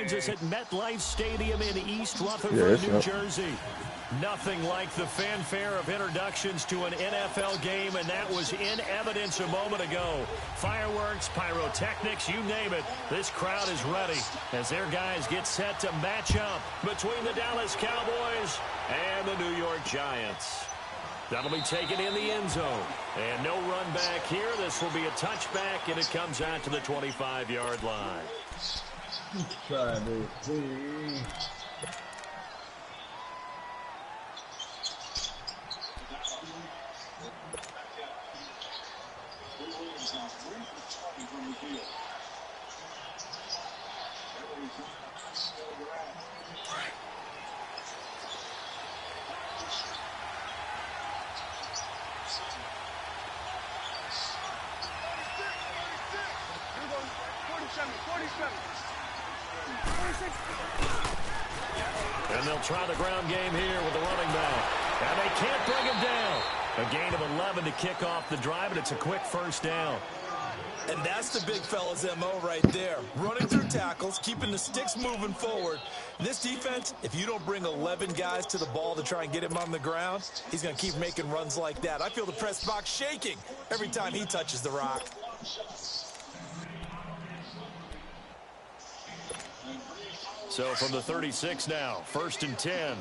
finds us at MetLife Stadium in East Rutherford, New Jersey. Nothing like the fanfare of introductions to an NFL game, and that was in evidence a moment ago. Fireworks, pyrotechnics, you name it. This crowd is ready as their guys get set to match up between the Dallas Cowboys and the New York Giants. That'll be taken in the end zone. And no run back here. This will be a touchback, and it comes out to the 25-yard line. Try this, please. And they'll try the ground game here with the running back. And they can't bring him down. A gain of 11 to kick off the drive, and it's a quick first down. And that's the big fella's MO right there. Running through tackles, keeping the sticks moving forward. This defense, if you don't bring 11 guys to the ball to try and get him on the ground, he's going to keep making runs like that. I feel the press box shaking every time he touches the rock. So from the 36 now, 1st and 10.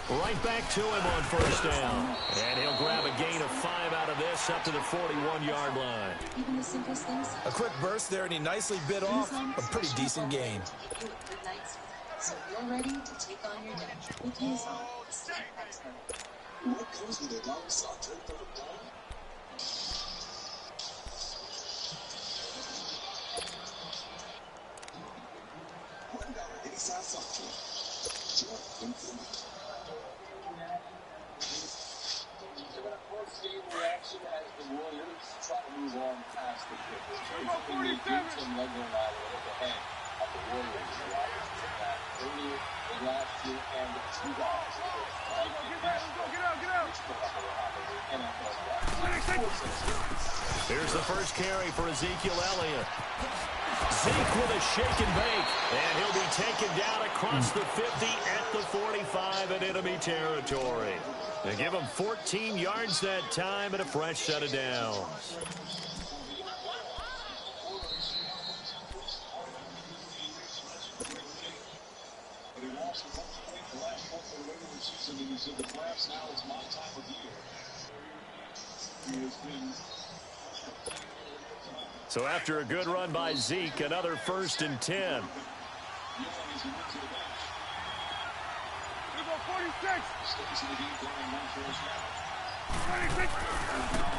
Right back to him on 1st down. And he'll grab a gain of 5 out of this up to the 41-yard line. Even the simplest things. A quick burst there, and he nicely bit off a pretty decent gain. So you're ready to take on your day. With Nissan, step expert. What comes with a downside to the reaction as the Warriors try to move on past the Clippers. Tim Legler and I were at the head of the Warriors in the Rockets took that earlier in last year, and the two guys Here's the first carry for Ezekiel Elliott. Zeke with a shake and bake, and he'll be taken down across the 50 at the 45 in enemy territory. They give him 14 yards that time and a fresh set of downs. So after a good run by Zeke, another 1st and 10.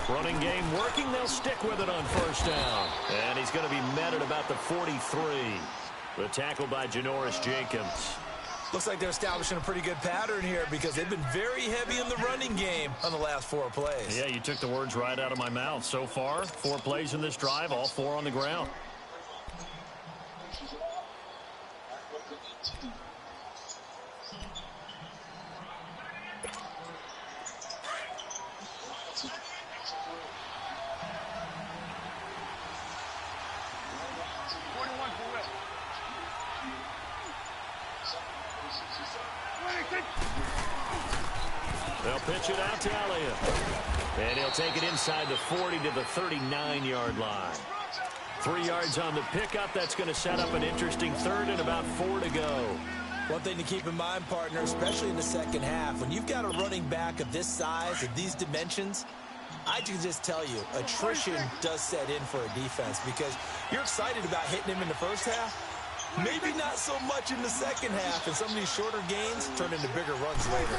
Running game working. They'll stick with it on 1st down. And he's going to be met at about the 43. The tackle by Janoris Jenkins. Looks like they're establishing a pretty good pattern here because they've been very heavy in the running game on the last 4 plays. Yeah, you took the words right out of my mouth. So far, 4 plays in this drive, all 4 on the ground. They'll pitch it out to Elliott. And he'll take it inside the 40 to the 39-yard line. 3 yards on the pickup. That's going to set up an interesting 3rd and about 4 to go. One thing to keep in mind, partner, especially in the second half, when you've got a running back of this size, of these dimensions, I can just tell you, attrition does set in for a defense because you're excited about hitting him in the first half. Maybe not so much in the second half, and some of these shorter gains turn into bigger runs later.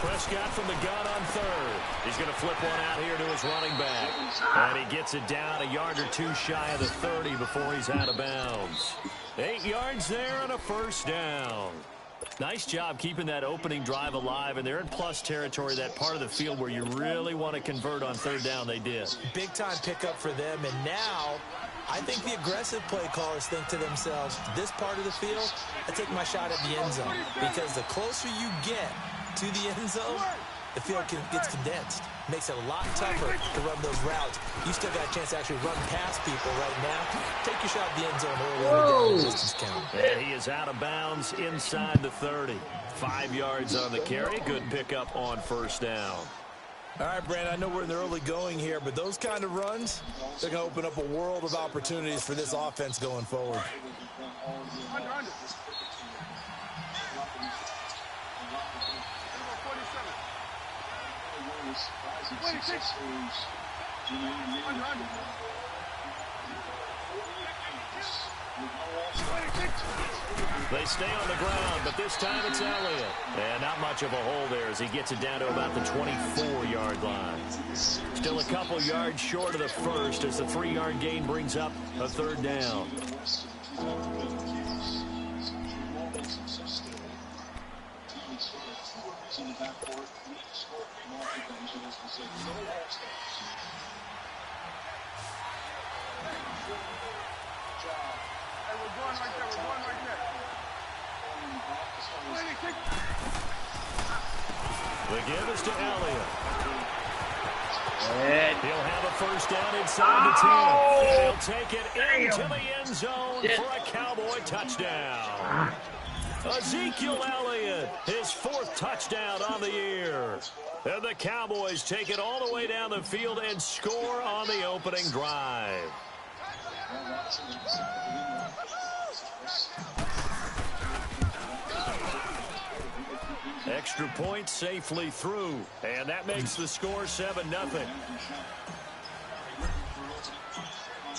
Prescott from the gun on 3rd. He's going to flip one out here to his running back. And he gets it down a yard or 2 shy of the 30 before he's out of bounds. 8 yards there and a 1st down. Nice job keeping that opening drive alive, and they're in plus territory, that part of the field where you really want to convert on 3rd down. They did. Big time pickup for them, and now I think the aggressive play callers think to themselves, this part of the field, I take my shot at the end zone. Because the closer you get to the end zone, the field gets condensed. Makes it a lot tougher to run those routes. You still got a chance to actually run past people right now. Take your shot at the end zone early in the down distance count. And he is out of bounds inside the 30. 5 yards on the carry. Good pickup on first down. All right, Brandon, I know we're in the early going here, but those kind of runs, they're going to open up a world of opportunities for this offense going forward. They stay on the ground, but this time it's Elliott. And not much of a hole there as he gets it down to about the 24-yard line. Still a couple yards short of the first as the 3-yard gain brings up a third down. The give is to Elliott. He'll have a first down inside the 10. And he'll take it into the end zone for a Cowboy touchdown. Ezekiel Elliott, his 4th touchdown on the year. And the Cowboys take it all the way down the field and score on the opening drive. Extra point safely through, and that makes the score 7-0.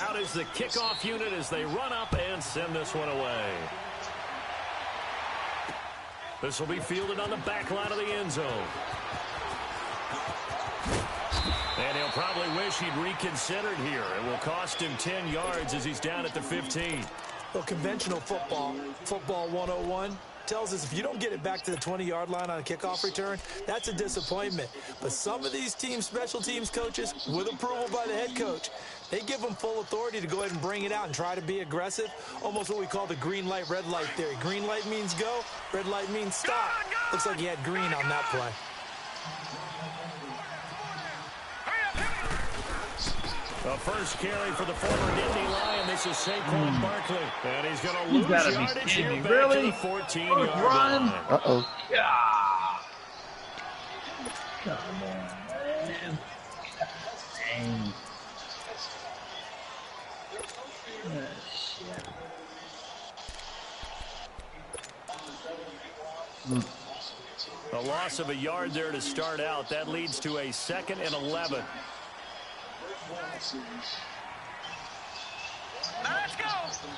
Out is the kickoff unit as they run up and send this one away. This will be fielded on the back line of the end zone. And he'll probably wish he'd reconsidered here. It will cost him 10 yards as he's down at the 15. Well, conventional football 101, tells us if you don't get it back to the 20-yard line on a kickoff return, that's a disappointment. But some of these teams, special teams coaches, with approval by the head coach, they give them full authority to go ahead and bring it out and try to be aggressive, almost what we call the green light, red light theory. Green light means go, red light means stop. Looks like he had green on that play. The first carry for the former Nittany Lion. This is Saquon Barkley. And he's going to lose yardage here back to the 14-yard line. Uh-oh. Yeah. Come on, man. Dang. A loss of a yard there to start out. That leads to a 2nd and 11. Let's go!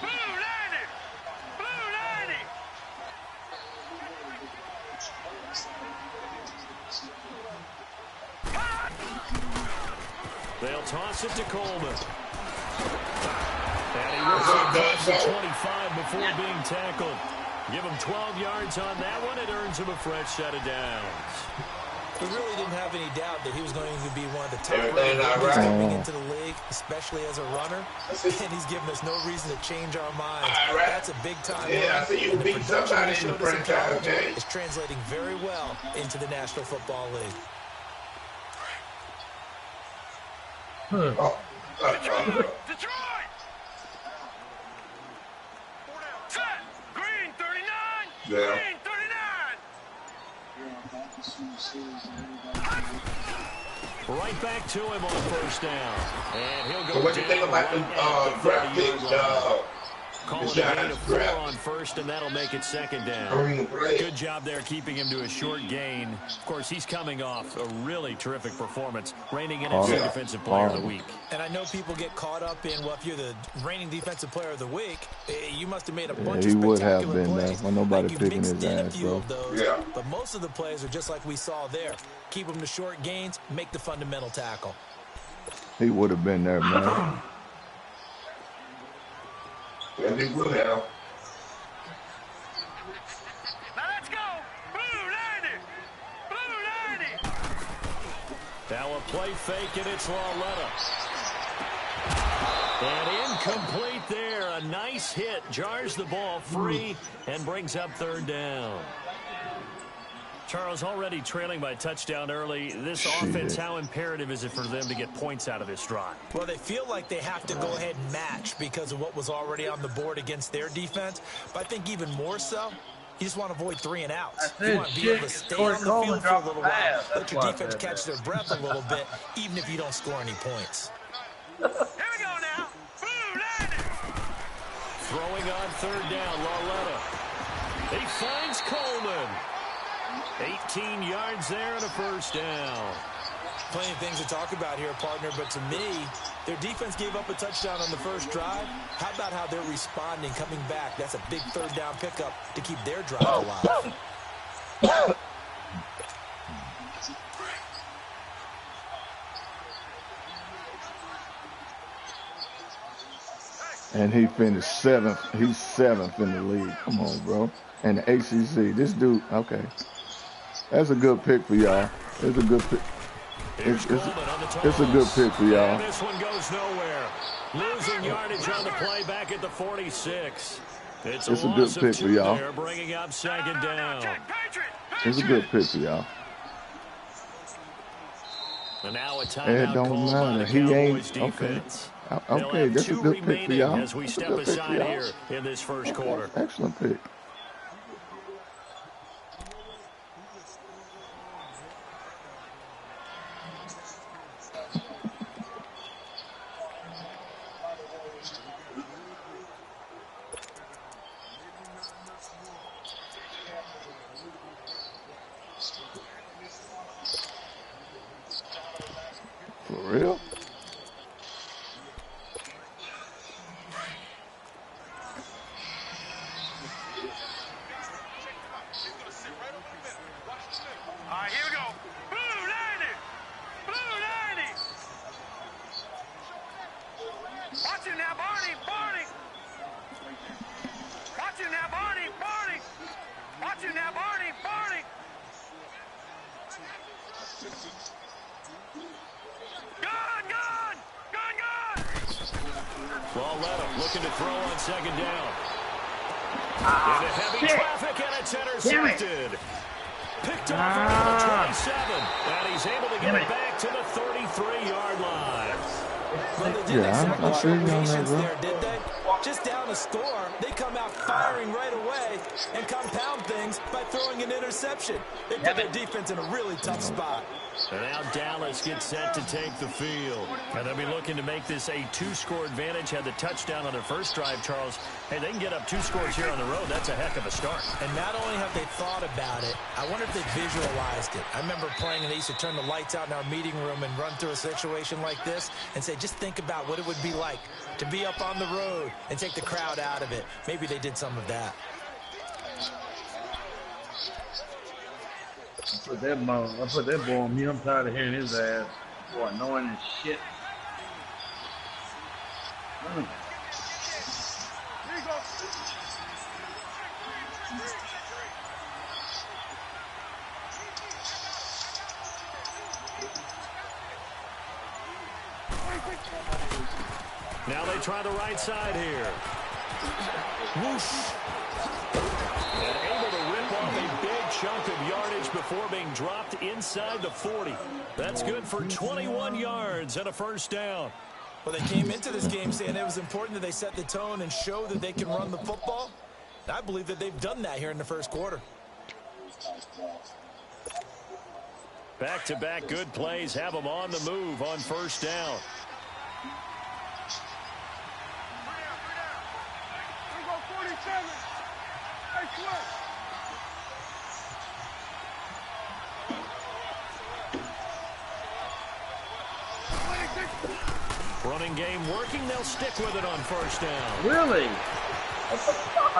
Blue 90! Blue 90! They'll toss it to Coleman. And he rips it across the 25 before being tackled. Give him 12 yards on that one. It earns him a fresh set of downs. We really didn't have any doubt that he was going to be one of the top runners coming into the league, especially as a runner. And he's given us no reason to change our minds. That's a big-time run. I see you beat somebody in the franchise game. It's translating very well into the National Football League. Detroit! Set! Green 39! Yeah. Green 39! Right back to him on first down. And he'll go So what do you think about the draft pick? Call it a gain of 4 on first, and that'll make it 2nd down. Good job there keeping him to a short gain. Of course, he's coming off a really terrific performance, reigning NFC Defensive Player of the Week. And I know people get caught up in, well, if you're the reigning Defensive Player of the Week, you must have made a bunch of spectacular plays. When nobody like picking his ass, bro. But most of the plays are just like we saw there. Keep them to short gains, make the fundamental tackle. He would have been there, man. And he will have. Now let's go! Blue 90! Blue 90! Now a play fake, and it's Lauletta. And incomplete there. A nice hit. Jars the ball free and brings up third down. Charles, already trailing by touchdown early. This offense, how imperative is it for them to get points out of this drive? Well, they feel like they have to go ahead and match because of what was already on the board against their defense. But I think even more so, you just want to avoid 3 and outs. You want to be able to stay on the field for a little while, let your defense catch their breath a little bit, even if you don't score any points. Here we go now. Blue landed. Throwing on third down, Lauletta. He finds Coleman. 18 yards there and a first down. Plenty of things to talk about here, partner, but to me, their defense gave up a touchdown on the first drive. How about how they're responding, coming back? That's a big third down pickup to keep their drive alive. And he finished 7th. He's 7th in the league. Come on, bro. And the ACC. This dude, okay. That's a good pick for y'all. It's a good pick. It's a good pick for y'all. This one goes nowhere. Losing yardage on the play back at the 46. It's a good pick for y'all. Bringing up second down. It's a good pick for y'all. And now a timeout. It don't matter. He ain't okay. Okay, that's a good pick for y'all. As we step aside here in this first quarter. Excellent pick. For real? All right, here we go. Blue landed. Blue landed. Watch him now, Barney. Barney. Watch him now, Barney. Barney. Watch him now, Barney. Barney. Gun, gun. Gun, gun. Lauletta looking to throw on second down. Into heavy traffic, and it's intercepted. Picked off around the 27, and he's able to get it back to the 33-yard line. Well, they didn't accept much patience there, did they? Just down a score, they come out firing right away and compound things by throwing an interception. They put their defense in a really tough spot. And now Dallas gets set to take the field. And they'll be looking to make this a 2-score advantage. Had the touchdown on their first drive, Charles. Hey, they can get up 2 scores here on the road. That's a heck of a start. And not only have they thought about it, I wonder if they visualized it. I remember playing, and they used to turn the lights out in our meeting room and run through a situation like this and say, just think about what it would be like to be up on the road and take the crowd out of it. Maybe they did some of that. I put that boy on me. I'm tired of hearing his ass. Boy, annoying as shit. Here you go. Now they try the right side here. Whoosh. And able to rip off a big chunk of yardage before being dropped inside the 40. That's good for 21 yards and a first down. Well, they came into this game saying it was important that they set the tone and show that they can run the football. And I believe that they've done that here in the first quarter. Back-to-back good plays have them on the move on first down. Here we go, 47. Hey, Swift. Running game working. They'll stick with it on first down. Really?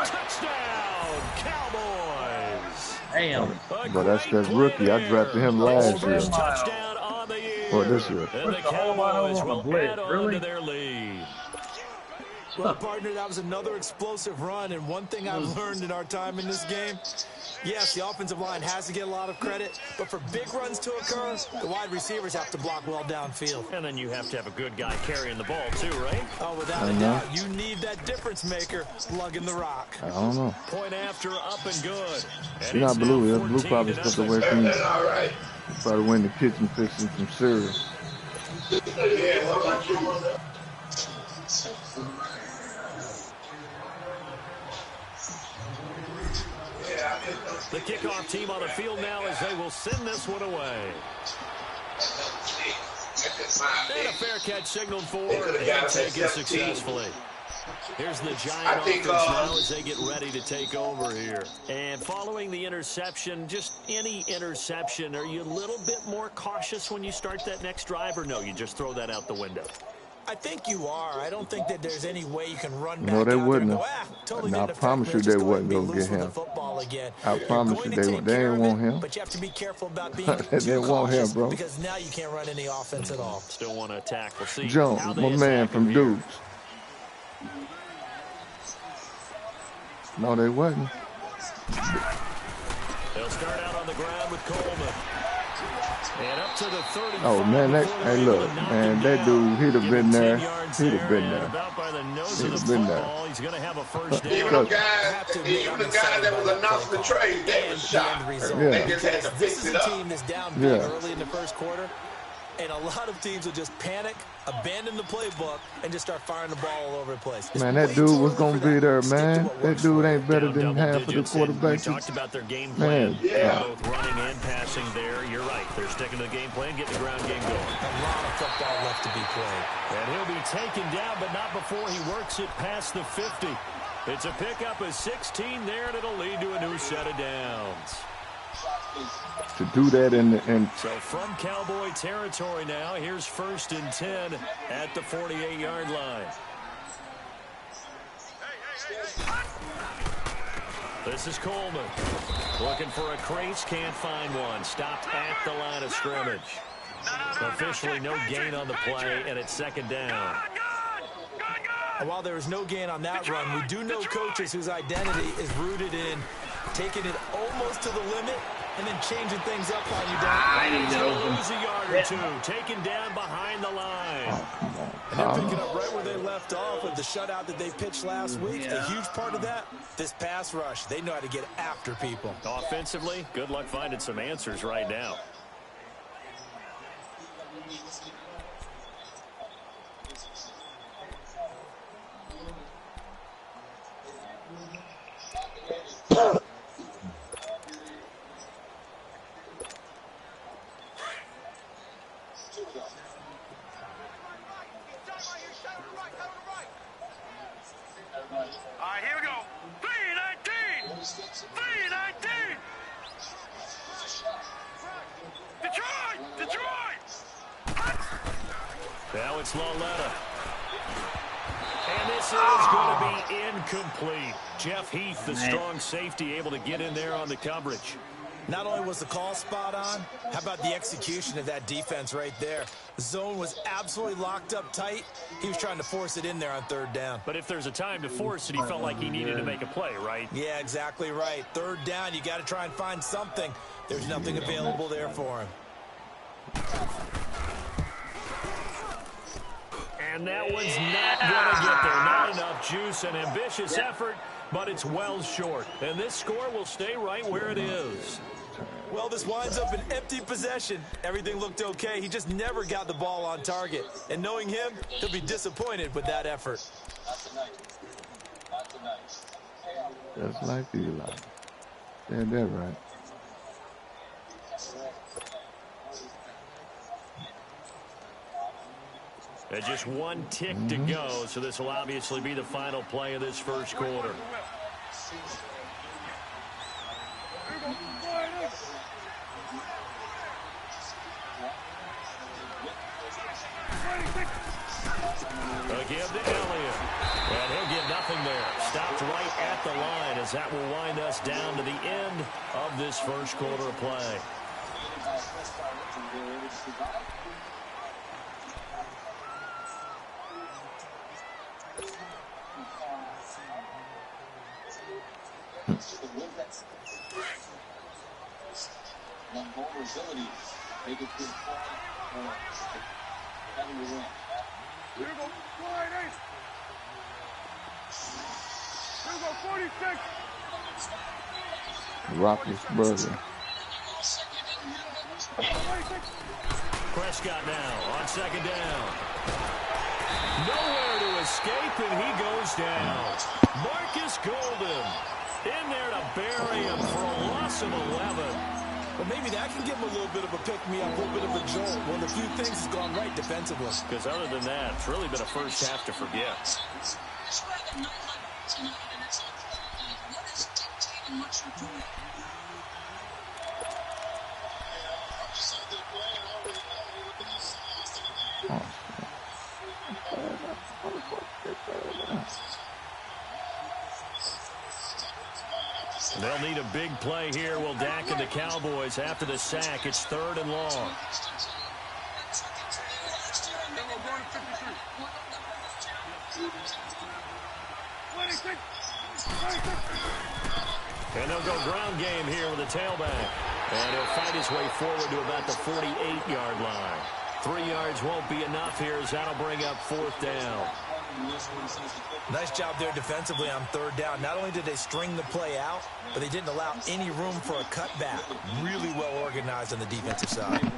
Touchdown, Cowboys. Damn. But that's rookie. I drafted him last year. Touchdown on the year. Or this year. And the Cowboys will add on to their lead. Well, partner, that was another explosive run, and one thing I've learned in our time in this game, yes, the offensive line has to get a lot of credit, but for big runs to occur, the wide receivers have to block well downfield. And then you have to have a good guy carrying the ball too, right? Oh, without a doubt. You need that difference maker lugging the rock. I don't know. Point after, up and good. And You're not blue. That blue probably stepped stepped away from you. All right. Probably went in the kitchen fixing some cereal. Yeah, what about you? The kickoff team on the field now as they will send this one away. And a fair catch signaled for and taken successfully. Here's the Giant offense now as they get ready to take over here. And following the interception, just any interception, are you a little bit more cautious when you start that next drive, or no, you just throw that out the window? I think you are. I don't think that there's any way you can run back No, they out wouldn't. there and go, totally I didn't promise affect you me. they Just wasn't go going and to be get loose with him. the football again. I promise you They're going to they take care ain't of want it, him. But you have to be careful about being They too didn't want him, cautious, bro. because now you can't run any offense at all. Still want to attack. We'll see. Jones, how they my man attack him from here. Dukes. No, they wasn't. They'll start out on the ground with Coleman. And up to the 35. Oh, man, that, before hey, they're look, able to knock man, him that down. dude, he'd have Give been him 10 there. yards He'd have been and there. about by the nose He'd of the have been there. football, he's going to have a first down. Even the guy that was announcing the trade, they was shot. They just had to This fix is it a up. team that's down big early in the first quarter, and a lot of teams will just panic, abandon the playbook, and just start firing the ball all over the place. It's Man, that way dude too was early going for to be that. there, Stick to man. what That works dude for you. ain't better Down than double half of the digits, and we quarterbacks. talked about their game plan. Man, yeah. Both running and passing there. You're right. They're sticking to the game plan, getting the ground game going. A lot of football left to be played. And he'll be taken down, but not before he works it past the 50. It's a pickup of 16 there, and it'll lead to a new set of downs. To do that in So from Cowboy territory now, here's 1st and 10 at the 48-yard line. This is Coleman. Looking for a crease, can't find one. Stopped at the line of scrimmage. Officially no gain on the play, and it's 2nd down. And while there is no gain on that run, we do know coaches whose identity is rooted in taking it almost to the limit and then changing things up on you down. I didn't know. Lose a yard or two, taken down behind the line. And they're picking up right where they left off with the shutout that they pitched last week. A huge part of that, this pass rush. They know how to get after people. Offensively, good luck finding some answers right now. All right, here we go. 3-19. 3-19. Detroit. Now it's Loletta. And this is going to be incomplete. Jeff Heath, the strong safety, able to get in there on the coverage. Not only was the call spot on, how about the execution of that defense right there? The zone was absolutely locked up tight. He was trying to force it in there on 3rd down. But if there's a time to force it, he felt like he needed to make a play, right? Yeah, exactly right. 3rd down, you got to try and find something. There's nothing available there for him. And that one's not going to get there. Not enough juice, an ambitious effort, but it's well short. And this score will stay right where it is. Well, this winds up an empty possession. Everything looked okay. He just never got the ball on target. And knowing him, he'll be disappointed with that effort. just like Eli. Yeah, that's right. And just one tick to go, so this will obviously be the final play of this first quarter. A give to Elliott. And he'll get nothing there. Stopped right at the line as that will wind us down to the end of this first quarter of play. Vulnerability, make it to the point or having to win. Here we go, 48. Here we go, 46. Rockets brother. Prescott now on second down. Nowhere to escape, and he goes down. Marcus Golden in there to bury him for a loss of 11. Well, maybe that can give him a little bit of a pick-me-up, a little bit of a jolt. One of the few things has gone right defensively. Because other than that, it's really been a first half to forget. What is dictating what you're doing? They'll need a big play here. Will Dak and the Cowboys after the sack. It's 3rd and long. And they'll go ground game here with a tailback. And he'll fight his way forward to about the 48-yard line. 3 yards won't be enough here as that'll bring up 4th down. Nice job there defensively on 3rd down. Not only did they string the play out, but they didn't allow any room for a cutback. Really well organized on the defensive side.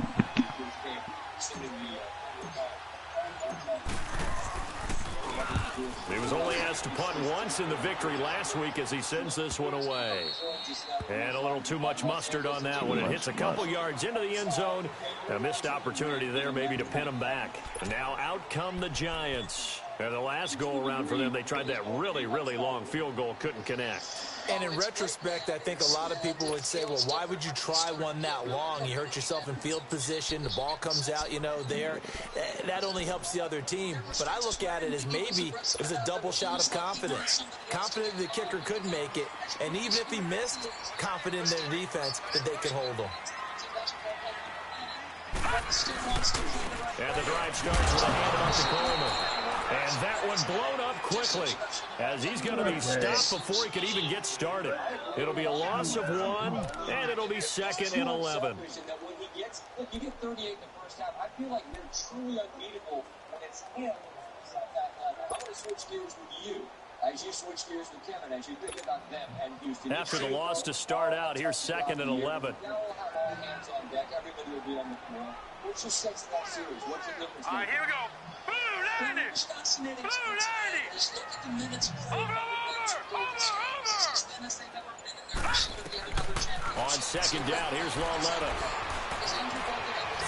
He was only asked to punt once in the victory last week as he sends this one away. And a little too much mustard on that one. It hits a couple yards into the end zone. A missed opportunity there maybe to pin him back. And now out come the Giants. And the last go-around for them, they tried that really, really long field goal, couldn't connect. And in retrospect, I think a lot of people would say, well, why would you try one that long? You hurt yourself in field position. The ball comes out, you know, there. That only helps the other team. But I look at it as maybe it was a double shot of confidence. Confident the kicker could make it. And even if he missed, confident in their defense that they could hold him. And the drive starts with a handoff to Coleman. And that one blown up quickly as he's going to be stopped before he could even get started. It'll be a loss of 1, and it'll be 2nd and 11. You get 38 in the first half. I feel like they're truly unbeatable when it's him inside that line. I want to switch gears with you as you switch gears with Kevin, as you think about them and Houston. After the loss to start out, here's 2nd and 11. Now we'll have all hands on deck. Everybody will be on the floor. What's your sense of that series? What's the difference? All right, here we go. Blue 90. What's fascinating Blue 90. is look at the minutes played. Over. As thin as they've ever been in their should have been another championship. On 2nd down, here's Lawletta.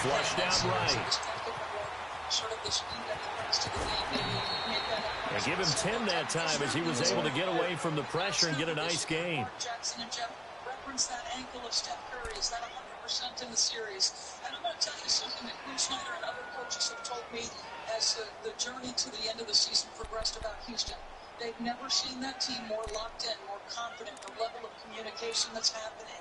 Flushed out right. Sort of the speed that he brings to the game. They give him 10 that time as he was able to get away from the pressure and get a nice gain. Jackson and Jeff reference that ankle of Steph Curry. Is that 100% in the series? And I'm going to tell you something that Quinn Snyder and other coaches have told me as the journey to the end of the season progressed about Houston. They've never seen that team more locked in, more confident, the level of communication that's happening.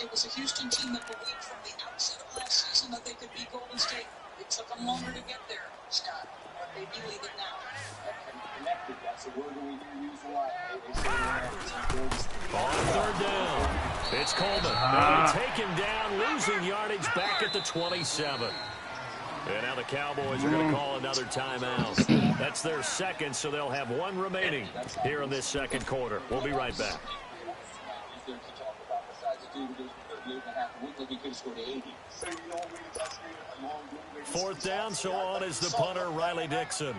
It was a Houston team that believed from the outset of last season that they could beat Golden State. It took them longer to get there, Scott, but they believe it now. Connected, that's a word we hear used a lot. On 3rd down, it's Coleman. Now taken down, losing yardage back at the 27. And now the Cowboys are going to call another timeout. That's their 2nd, so they'll have 1 remaining here in this 2nd quarter. We'll be right back. 4th down, so on is the punter, Riley Dixon.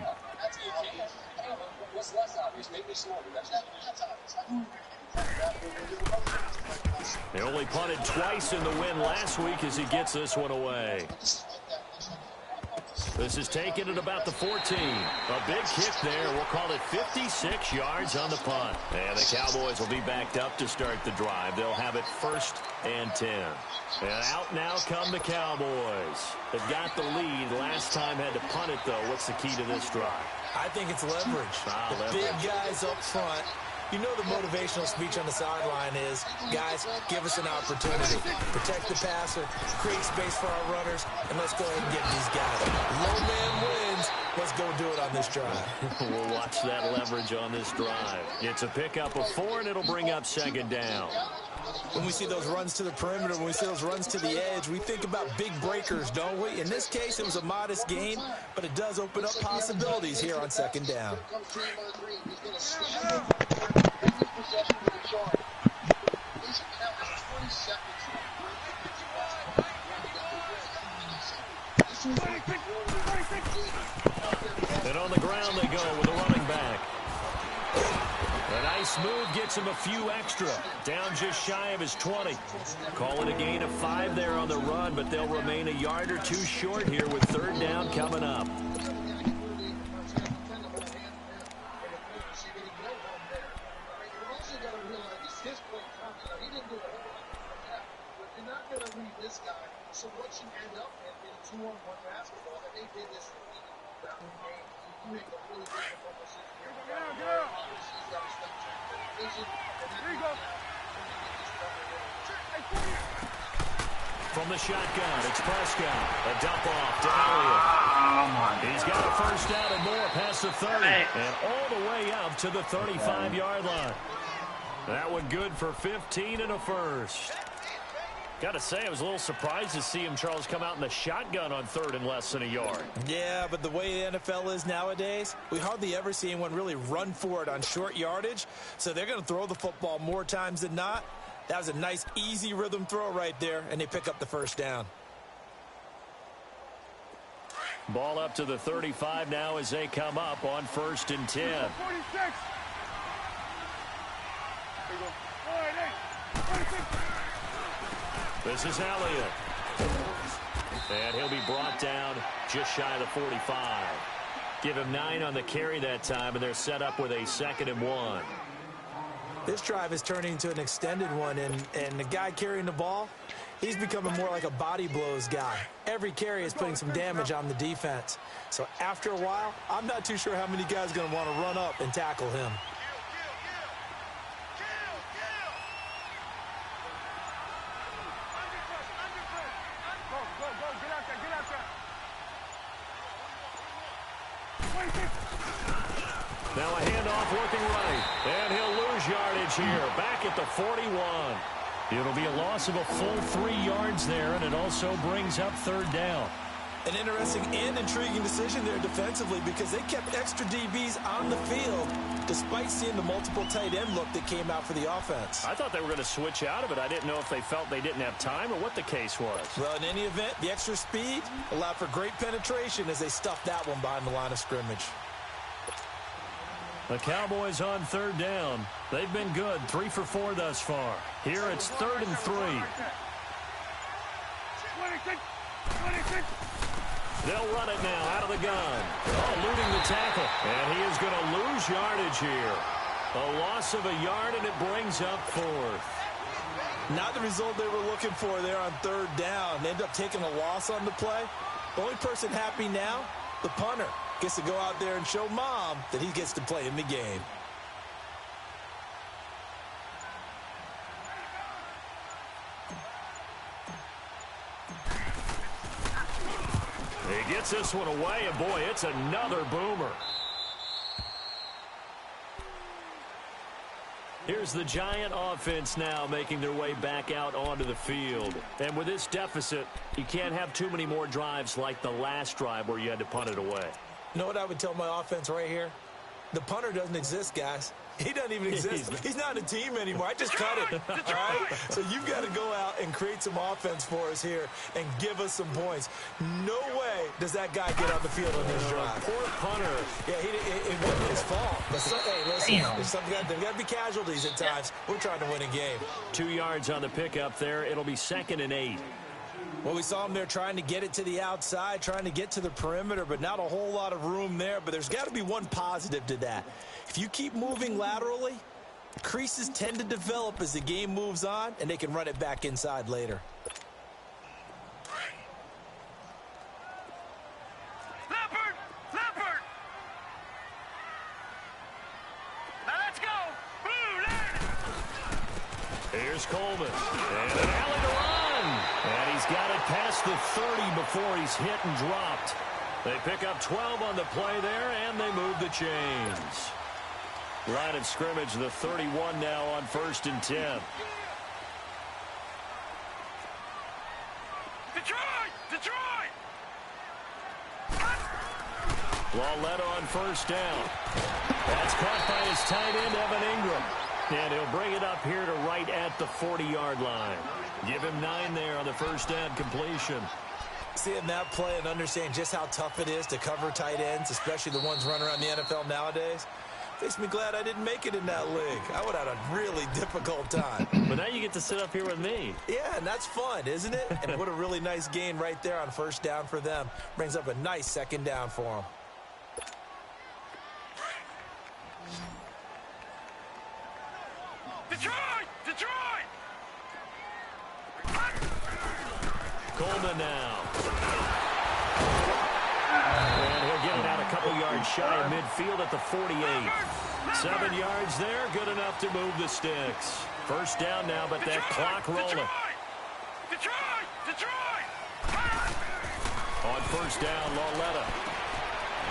What's less obvious? Make me smarter. They only punted twice in the win last week as he gets this one away. This is taken at about the 14. A big kick there. We'll call it 56 yards on the punt. And the Cowboys will be backed up to start the drive. They'll have it 1st and 10. And out now come the Cowboys. They've got the lead. Last time had to punt it, though. What's the key to this drive? I think it's leverage. The big guys up front. You know the motivational speech on the sideline is, guys, give us an opportunity. Protect the passer, create space for our runners, and let's go ahead and get these guys. Low man wins. Let's go do it on this drive. We'll watch that leverage on this drive. It's a pickup of 4, and it'll bring up second down. When we see those runs to the perimeter, when we see those runs to the edge, we think about big breakers, don't we? In this case, it was a modest gain, but it does open up possibilities here on second down. And on the ground they go with a running back. A nice move gets him a few extra. Down just shy of his 20. Call it a gain of 5 there on the run, but they'll remain a yard or 2 short here with third down coming up. So what you end up in 2-on-1 basketball, and they did this in the game. You make a really difficult decision here. Obviously, he's got to step check the vision. There you go. From the shotgun, it's Prescott. A dump off to Elliott. He's got a first down and more past the 30. And all the way up to the 35-yard line. That one good for 15 and a first. Got to say, I was a little surprised to see him, Charles, come out in the shotgun on third and less than a yard. Yeah, but the way the NFL is nowadays, we hardly ever see anyone really run for it on short yardage. So they're going to throw the football more times than not. That was a nice, easy rhythm throw right there, and they pick up the first down. Ball up to the 35 now as they come up on 1st and 10. 46. There you go. 46. This is Elliott. And he'll be brought down just shy of the 45. Give him 9 on the carry that time, and they're set up with a 2nd and 1. This drive is turning into an extended one, and the guy carrying the ball, he's becoming more like a body blows guy. Every carry is putting some damage on the defense. So after a while, I'm not too sure how many guys are going to want to run up and tackle him. Now a handoff working right, and he'll lose yardage here, back at the 41. It'll be a loss of a full 3 yards there, and it also brings up third down. An interesting and intriguing decision there defensively because they kept extra DBs on the field despite seeing the multiple tight end look that came out for the offense. I thought they were going to switch out of it. I didn't know if they felt they didn't have time or what the case was. Well, in any event, the extra speed allowed for great penetration as they stuffed that one behind the line of scrimmage. The Cowboys on third down. They've been good, 3 for 4 thus far. Here it's 3rd and 3. 26. 26. They'll run it now out of the gun. Eluding the tackle. And he is going to lose yardage here. A loss of a yard, and it brings up 4th. Not the result they were looking for there on third down. They end up taking a loss on the play. The only person happy now, the punter, gets to go out there and show Mom that he gets to play in the game. He gets this one away, and boy, it's another boomer. Here's the Giant offense now making their way back out onto the field. And with this deficit, you can't have too many more drives like the last drive where you had to punt it away. You know what I would tell my offense right here? The punter doesn't exist, guys. He doesn't even exist. He's not a team anymore. I just cut it, all right? So you've got to go out and create some offense for us here and give us some points. No way does that guy get on the field on this drive. Poor punter. Yeah, it wasn't his fault. But hey, listen, there's got to be casualties at times. We're trying to win a game. 2 yards on the pickup there. It'll be 2nd and 8. Well, we saw him there trying to get it to the outside, trying to get to the perimeter, but not a whole lot of room there. But there's got to be one positive to that. If you keep moving laterally, creases tend to develop as the game moves on, and they can run it back inside later. Leopard! Leopard! Now let's go! Blue line! Here's Coleman. And an alley to run. And he's got it past the 30 before he's hit and dropped. They pick up 12 on the play there, and they move the chains. Line of scrimmage, the 31 now on 1st and 10. Detroit! Lauletta on 1st down. That's caught by his tight end, Evan Ingram. And he'll bring it up here to right at the 40-yard line. Give him 9 there on the 1st down completion. Seeing that play and understanding just how tough it is to cover tight ends, especially the ones running around the NFL nowadays, makes me glad I didn't make it in that league. I would have had a really difficult time. But now you get to sit up here with me. Yeah, and that's fun, isn't it? And what a really nice gain right there on 1st down for them. Brings up a nice 2nd down for them. Detroit! Coleman now. And he'll get it out a couple yards shy of midfield at the 48. 7 yards there, good enough to move the sticks. 1st down now, but that clock rolling. Detroit! On 1st down, Lauletta.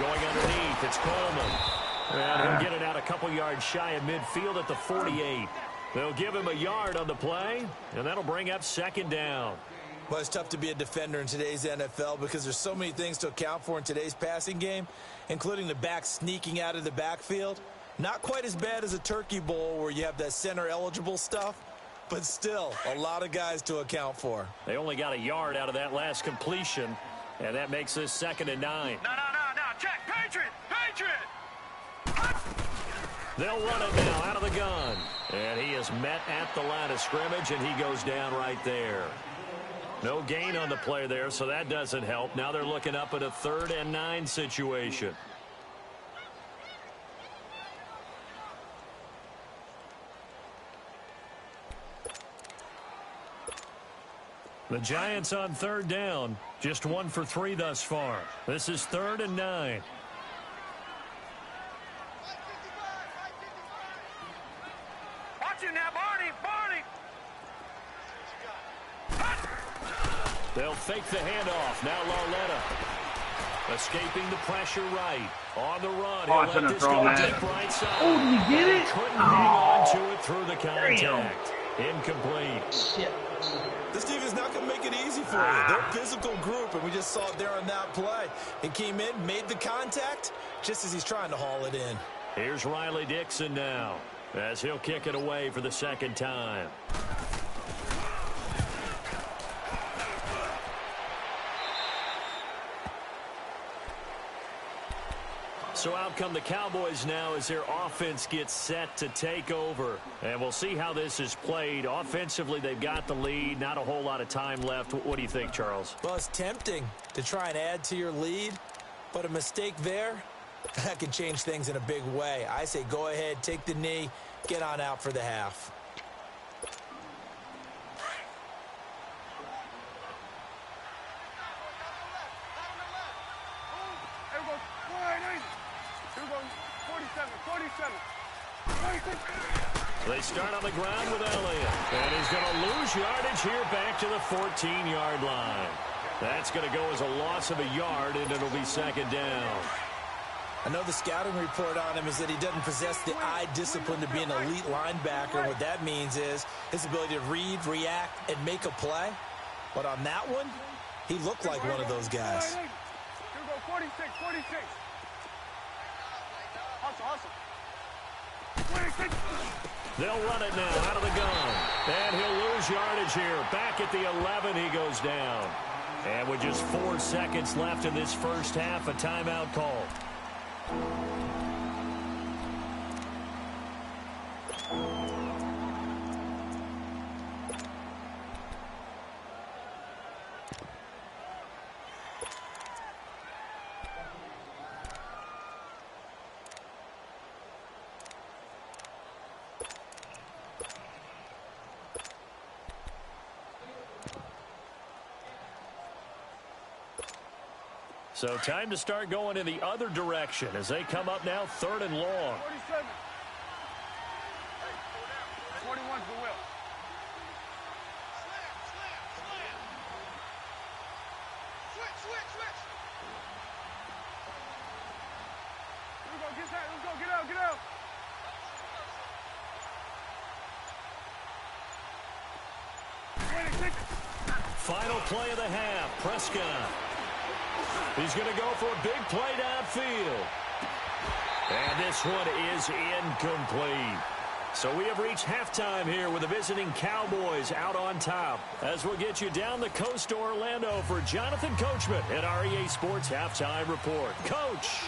Going underneath, it's Coleman. And he'll get it out a couple yards shy of midfield at the 48. They'll give him a yard on the play, and that'll bring up 2nd down. Well, it's tough to be a defender in today's NFL because there's so many things to account for in today's passing game, including the back sneaking out of the backfield. Not quite as bad as a turkey bowl where you have that center-eligible stuff, but still a lot of guys to account for. They only got a yard out of that last completion, and that makes this 2nd and 9. No. Check. Patriot! They'll run it now out of the gun. And he is met at the line of scrimmage, and he goes down right there. No gain on the play there, so that doesn't help. Now they're looking up at a 3rd and 9 situation. The Giants on 3rd down. Just 1 for 3 thus far. This is 3rd and 9. Watch it now, Barney! They'll fake the handoff. Now Lauletta. Escaping the pressure right. On the run. Oh, He'll let this go deep right side. Oh, did he get it? Couldn't hang on to it through the contact. Incomplete. Shit. This team is not going to make it easy for you. They're a physical group, and we just saw it there on that play. He came in, made the contact, just as he's trying to haul it in. Here's Riley Dixon now, as he'll kick it away for the 2nd time. So out come the Cowboys now as their offense gets set to take over. And we'll see how this is played. Offensively, they've got the lead. Not a whole lot of time left. What do you think, Charles? Well, it's tempting to try and add to your lead, but a mistake there, that can change things in a big way. I say go ahead, take the knee, get on out for the half. They start on the ground with Elliott. And he's going to lose yardage here back to the 14-yard line. That's going to go as a loss of a yard, and it'll be 2nd down. I know the scouting report on him is that he doesn't possess the eye discipline to be an elite linebacker. What that means is his ability to read, react, and make a play. But on that one, he looked like one of those guys. Here we go, 46. Hustle. They'll run it now out of the gun. And he'll lose yardage here. Back at the 11, he goes down. And with just 4 seconds left in this first half, a timeout call. So time to start going in the other direction as they come up now 3rd and long. 47. 41's the will. Let's go. Get out. Get out. Final play of the half. Prescott. He's going to go for a big play downfield. And this one is incomplete. So we have reached halftime here with the visiting Cowboys out on top. As we'll get you down the coast to Orlando for Jonathan Coachman at our EA Sports Halftime Report. Coach!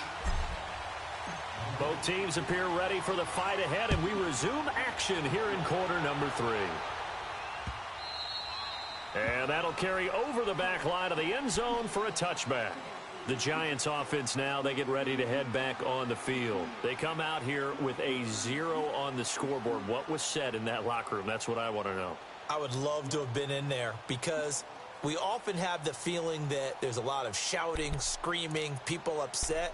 Both teams appear ready for the fight ahead, and we resume action here in quarter number 3. And that'll carry over the back line of the end zone for a touchback. The Giants offense now, they get ready to head back on the field. They come out here with a 0 on the scoreboard. What was said in that locker room? That's what I want to know. I would love to have been in there because we often have the feeling that there's a lot of shouting, screaming, people upset.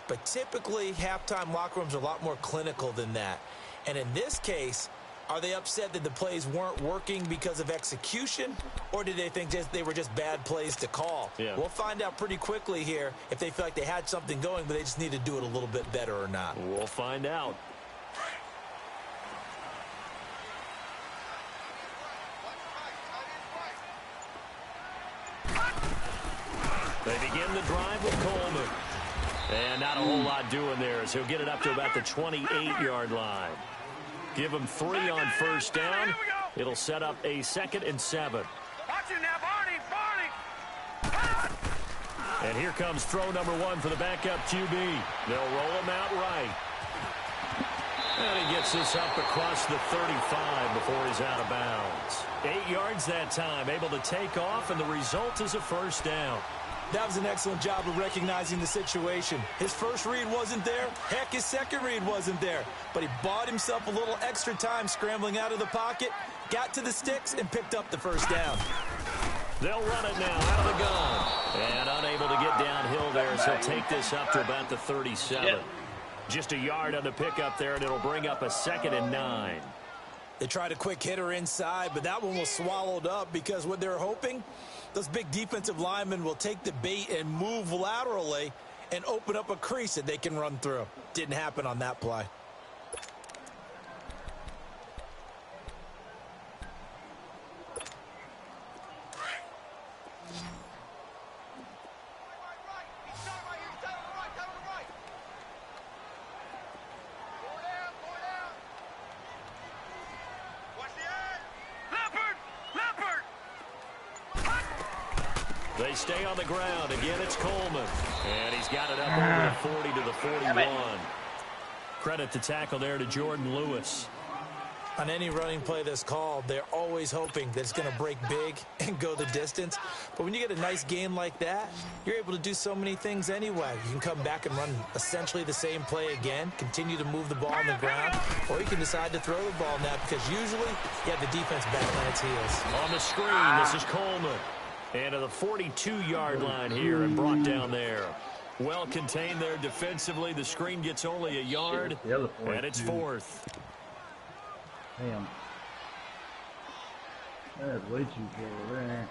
But typically, halftime locker rooms are a lot more clinical than that. And in this case, are they upset that the plays weren't working because of execution, or did they think they were just bad plays to call? Yeah. We'll find out pretty quickly here if they feel like they had something going, but they just need to do it a little bit better or not. We'll find out. They begin the drive with Coleman. And not a whole lot doing there as he'll get it up to about the 28-yard line. Give him 3 on first down. It'll set up a 2nd and 7. Watch him now, Barney. And here comes throw number 1 for the backup QB. They'll roll him out right. And he gets this up across the 35 before he's out of bounds. 8 yards that time, able to take off, and the result is a first down. That was an excellent job of recognizing the situation. His first read wasn't there. Heck, his second read wasn't there. But he bought himself a little extra time scrambling out of the pocket, got to the sticks, and picked up the first down. They'll run it now out of the gun. And unable to get downhill there as he'll take this up to about the 37. Yep. Just a yard on the pickup there, and it'll bring up a 2nd and 9. They tried a quick hitter inside, but that one was swallowed up because what they're hoping, those big defensive linemen will take the bait and move laterally and open up a crease that they can run through. Didn't happen on that play. They stay on the ground. Again, it's Coleman. And he's got it up over the 40 to the 41. Credit to tackle there to Jordan Lewis. On any running play that's called, they're always hoping that it's going to break big and go the distance. But when you get a nice gain like that, you're able to do so many things anyway. You can come back and run essentially the same play again, continue to move the ball on the ground, or you can decide to throw the ball now because usually you have the defense back on its heels. On the screen, this is Coleman. And to the 42-yard line here and brought down there. Well contained there defensively. The screen gets only a yard, and it's 4th. Damn. That's way too far there.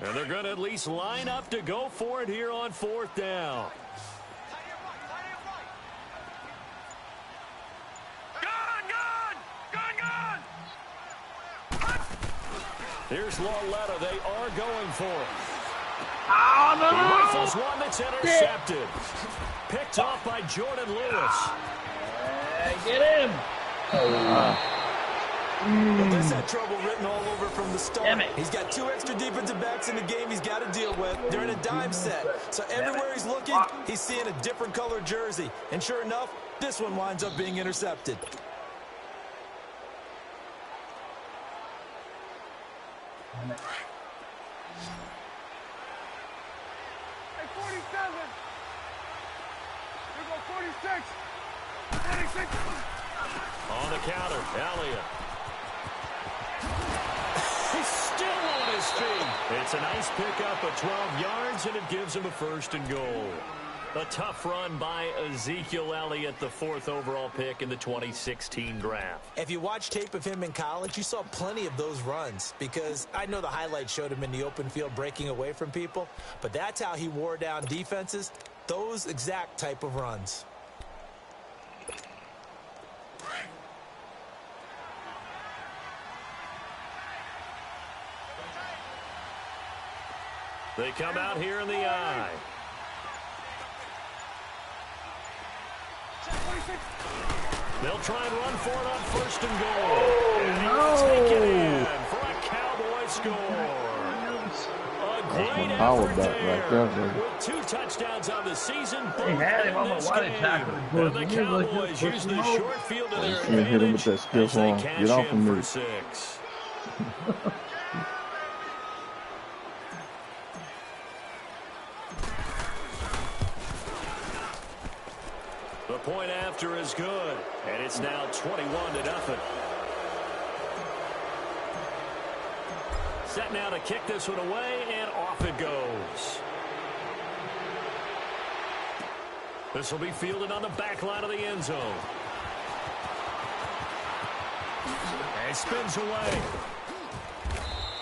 And they're going to at least line up to go for it here on 4th down. Here's Lauletta. They are going for it. Oh, no! Rifles one that's intercepted. Picked off by Jordan Lewis. Get him! Well, this had trouble written all over from the start. He's got 2 extra defensive backs in the game he's got to deal with. They're in a dime set. So everywhere he's looking, he's seeing a different color jersey. And sure enough, this one winds up being intercepted. Hey, 47. Here go 46. 46. On the counter, Elliott. He's still on his feet. It's a nice pickup of 12 yards, and it gives him a 1st and goal. A tough run by Ezekiel Elliott, the 4th overall pick in the 2016 draft. If you watch tape of him in college, you saw plenty of those runs, because I know the highlights showed him in the open field breaking away from people, but that's how he wore down defenses, those exact type of runs. They come out here in the I. They'll try and run for it on 1st and goal. And he'll take it in for a Cowboy score. A great effort there. With 2 touchdowns on the season. They had him on the wide tackle. And the Cowboys use the short field to their advantage. Hit him with that stiff arm. Get off of me. For 6. The point after is good, and it's now 21-0. Set now to kick this one away, and off it goes. This will be fielded on the back line of the end zone. And spins away.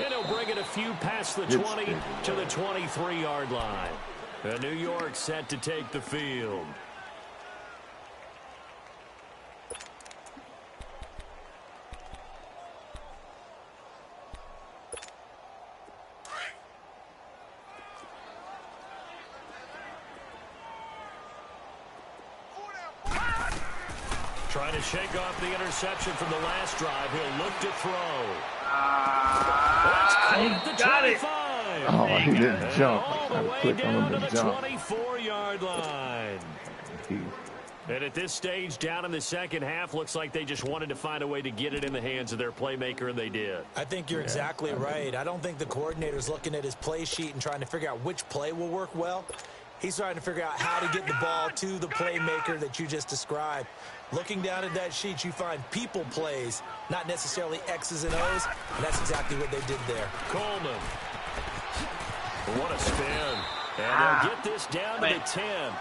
And he'll bring it a few past the 20 to the 23-yard line. And New York set to take the field. Trying to shake off the interception from the last drive. He'll look to throw. He got it. Oh, he didn't jump. All the way down to the 24-yard line. And at this stage, down in the second half, looks like they just wanted to find a way to get it in the hands of their playmaker, and they did. I think you're exactly right. I don't think the coordinator's looking at his play sheet and trying to figure out which play will work well. He's trying to figure out how to get the ball to the playmaker that you just described. Looking down at that sheet, you find people plays, not necessarily X's and O's, and that's exactly what they did there. Coleman. What a spin. And they'll get this down to the 10.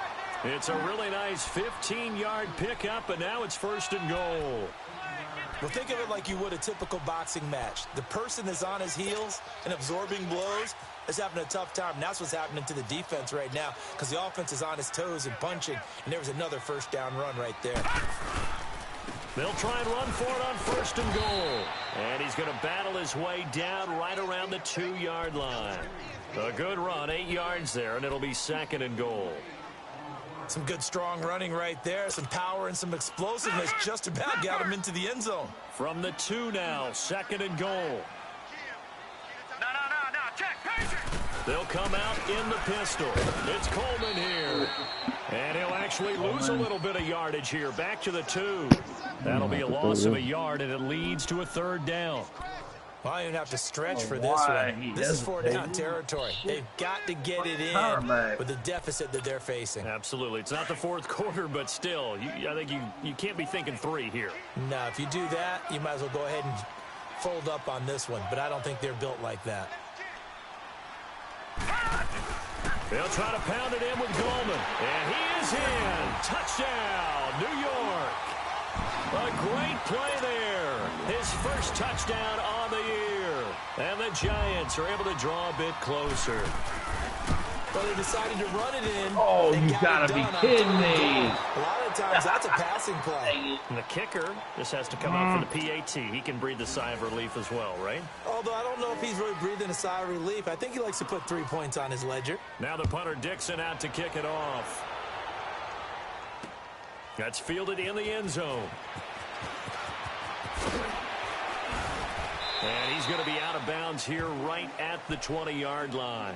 It's a really nice 15-yard pickup, and now it's 1st and goal. Well, think of it like you would a typical boxing match. The person that's on his heels and absorbing blows is having a tough time. And that's what's happening to the defense right now, because the offense is on his toes and punching, and there was another 1st down run right there. They'll try and run for it on 1st and goal. And he's going to battle his way down right around the 2-yard line. A good run, 8 yards there, and it'll be 2nd and goal. Some good, strong running right there. Some power and some explosiveness just about got him into the end zone. From the 2 now, 2nd and goal. They'll come out in the pistol. It's Coleman here. And he'll actually lose a little bit of yardage here. Back to the 2. That'll be a loss of a yard, and it leads to a 3rd down. Well, I don't even have to stretch for this one. This is 4-down territory. They've got to get it in with the deficit that they're facing. Absolutely. It's not the 4th quarter, but still, I think you can't be thinking 3 here. No, if you do that, you might as well go ahead and fold up on this one. But I don't think they're built like that. They'll try to pound it in with Goldman. And he is in. Touchdown, New York. A great play there. His 1st touchdown on the year. And the Giants are able to draw a bit closer. Well, they decided to run it in. Oh, you gotta be kidding me. A lot of times, that's a passing play. And the kicker just has to come out for the PAT. He can breathe a sigh of relief as well, right? Although I don't know if he's really breathing a sigh of relief. I think he likes to put 3 points on his ledger. Now the punter Dixon out to kick it off. That's fielded in the end zone. And he's going to be out of bounds here right at the 20-yard line.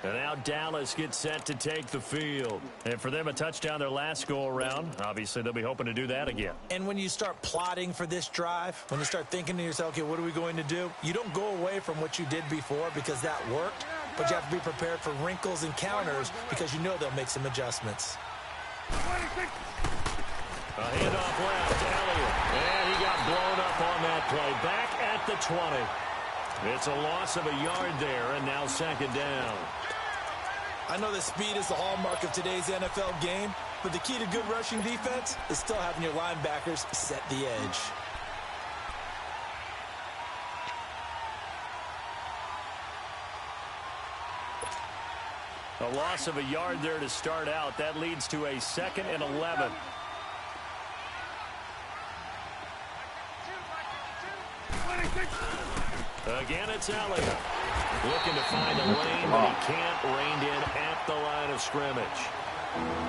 And now Dallas gets set to take the field. And for them, a touchdown their last go-around. Obviously, they'll be hoping to do that again. And when you start plotting for this drive, when you start thinking to yourself, okay, what are we going to do? You don't go away from what you did before because that worked. But you have to be prepared for wrinkles and counters because you know they'll make some adjustments. A handoff left to Elliott. And he got blown up on that play. Back at the 20. It's a loss of a yard there, and now 2nd down. I know that speed is the hallmark of today's NFL game, but the key to good rushing defense is still having your linebackers set the edge. A loss of a yard there to start out. That leads to a 2nd and 11. Again, it's Elliott. Looking to find a lane, but he can't. Reined in at the line of scrimmage.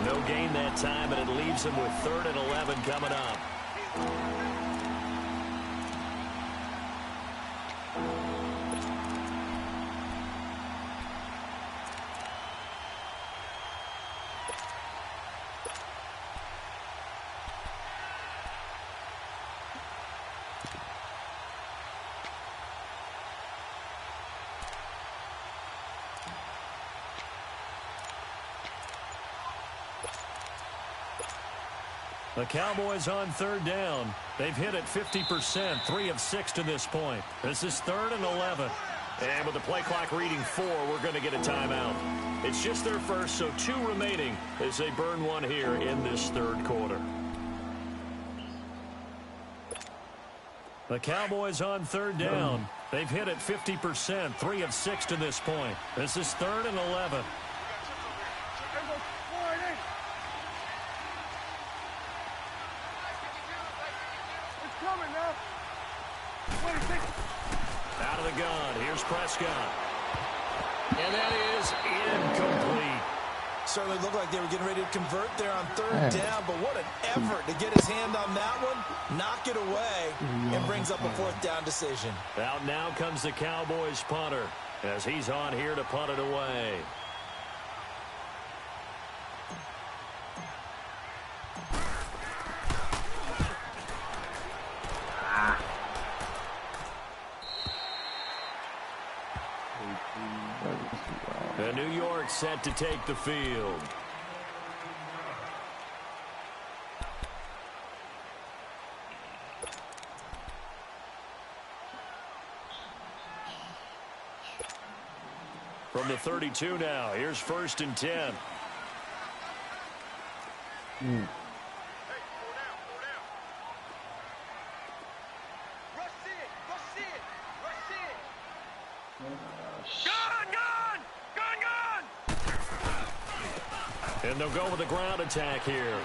No gain that time, and it leaves him with 3rd and 11 coming up. The Cowboys on 3rd down. They've hit it 50%, 3 of 6 to this point. This is 3rd and 11. And with the play clock reading 4, we're going to get a timeout. It's just their first, so 2 remaining as they burn one here in this 3rd quarter. The Cowboys on 3rd down. They've hit it 50%, 3 of 6 to this point. This is 3rd and 11. Out of the gun. Here's Prescott. And that is incomplete. Certainly looked like they were getting ready to convert there on 3rd down, but what an effort to get his hand on that one, knock it away, and brings up a 4th down decision. Out now comes the Cowboys punter as he's on here to punt it away. And New York set to take the field. From the 32 now, here's 1st and 10. And they'll go with a ground attack here.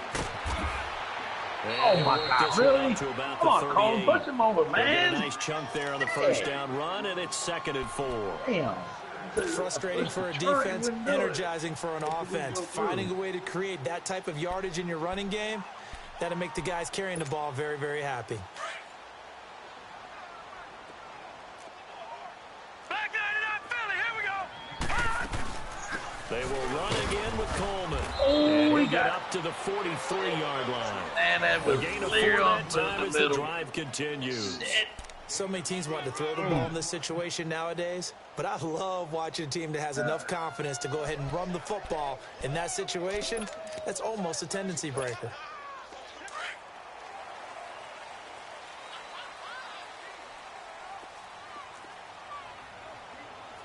Oh, my God, really? Come on, Cole, push him over, man. A nice chunk there on the 1st down run, and it's 2nd and 4. Damn. Frustrating for a defense, energizing for an offense. Finding a way to create that type of yardage in your running game, that'll make the guys carrying the ball very, very happy. They will run again with Coleman. Oh, we get up to the 43-yard line. And that was a gain of 4 clear that time as the drive continues. So many teams want to throw the ball in this situation nowadays, but I love watching a team that has enough confidence to go ahead and run the football. In that situation, that's almost a tendency breaker.